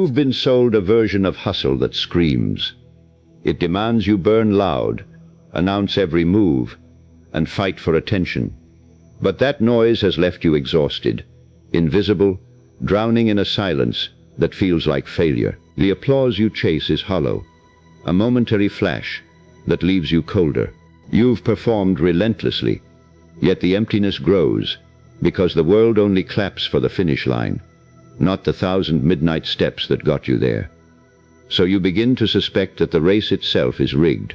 You've been sold a version of hustle that screams. It demands you burn loud, announce every move, and fight for attention. But that noise has left you exhausted, invisible, drowning in a silence that feels like failure. The applause you chase is hollow, a momentary flash that leaves you colder. You've performed relentlessly, yet the emptiness grows, because the world only claps for the finish line, not the 1,000 midnight steps that got you there. So you begin to suspect that the race itself is rigged.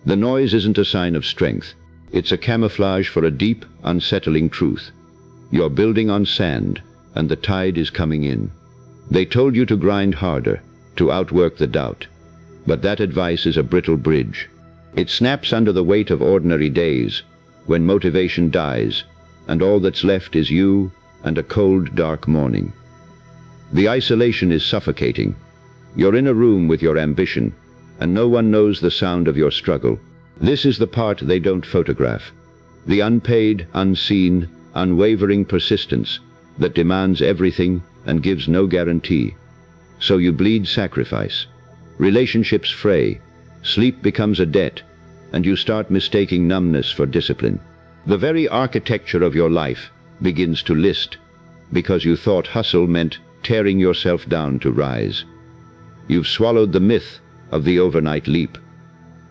The noise isn't a sign of strength. It's a camouflage for a deep, unsettling truth. You're building on sand, and the tide is coming in. They told you to grind harder, to outwork the doubt. But that advice is a brittle bridge. It snaps under the weight of ordinary days, when motivation dies, and all that's left is you and a cold, dark morning. The isolation is suffocating. You're in a room with your ambition, and no one knows the sound of your struggle. This is the part they don't photograph. The unpaid, unseen, unwavering persistence that demands everything and gives no guarantee. So you bleed sacrifice. Relationships fray, sleep becomes a debt, and you start mistaking numbness for discipline. The very architecture of your life begins to list, because you thought hustle meant tearing yourself down to rise. You've swallowed the myth of the overnight leap.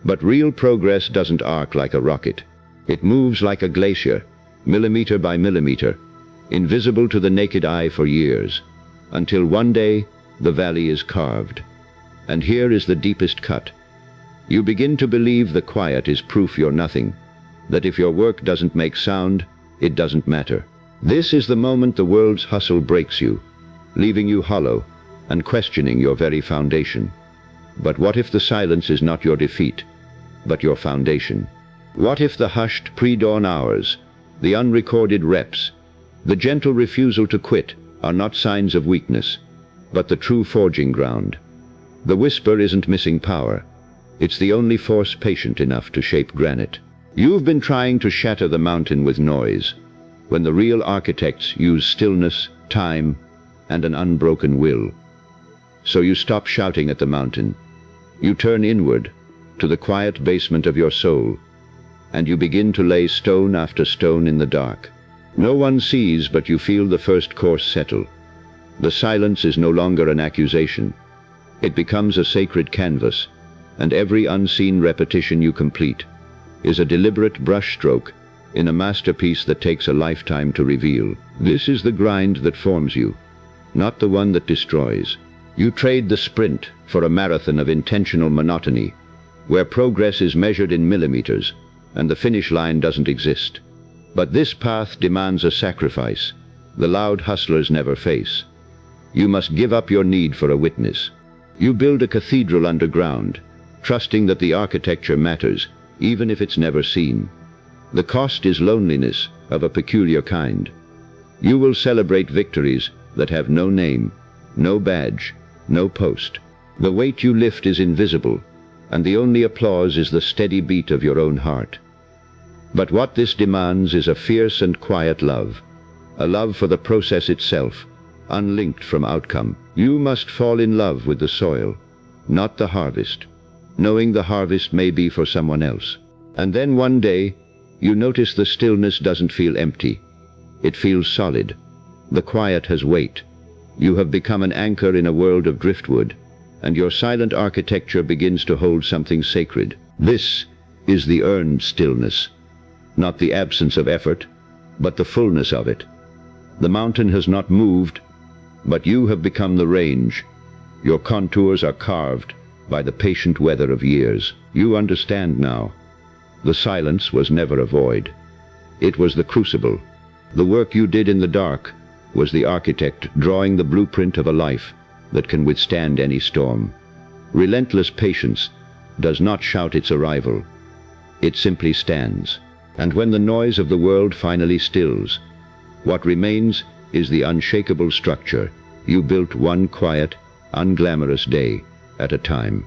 But real progress doesn't arc like a rocket. It moves like a glacier, millimeter by millimeter, invisible to the naked eye for years, until one day the valley is carved. And here is the deepest cut. You begin to believe the quiet is proof you're nothing, that if your work doesn't make sound, it doesn't matter. This is the moment the world's hustle breaks you, leaving you hollow and questioning your very foundation. But what if the silence is not your defeat, but your foundation? What if the hushed pre-dawn hours, the unrecorded reps, the gentle refusal to quit are not signs of weakness, but the true forging ground? The whisper isn't missing power. It's the only force patient enough to shape granite. You've been trying to shatter the mountain with noise, when the real architects use stillness, time, and an unbroken will. So you stop shouting at the mountain. You turn inward, to the quiet basement of your soul, and you begin to lay stone after stone in the dark. No one sees, but you feel the first course settle. The silence is no longer an accusation. It becomes a sacred canvas, and every unseen repetition you complete is a deliberate brushstroke in a masterpiece that takes a lifetime to reveal. This is the grind that forms you, not the one that destroys. You trade the sprint for a marathon of intentional monotony, where progress is measured in millimeters, and the finish line doesn't exist. But this path demands a sacrifice the loud hustlers never face. You must give up your need for a witness. You build a cathedral underground, trusting that the architecture matters, even if it's never seen. The cost is loneliness of a peculiar kind. You will celebrate victories that have no name, no badge, no post. The weight you lift is invisible, and the only applause is the steady beat of your own heart. But what this demands is a fierce and quiet love, a love for the process itself, unlinked from outcome. You must fall in love with the soil, not the harvest, knowing the harvest may be for someone else. And then one day, you notice the stillness doesn't feel empty. It feels solid. The quiet has weight. You have become an anchor in a world of driftwood, and your silent architecture begins to hold something sacred. This is the earned stillness, not the absence of effort, but the fullness of it. The mountain has not moved, but you have become the range. Your contours are carved by the patient weather of years. You understand now. The silence was never a void. It was the crucible. The work you did in the dark was the architect drawing the blueprint of a life that can withstand any storm. Relentless patience does not shout its arrival. It simply stands. And when the noise of the world finally stills, what remains is the unshakable structure you built one quiet, unglamorous day at a time.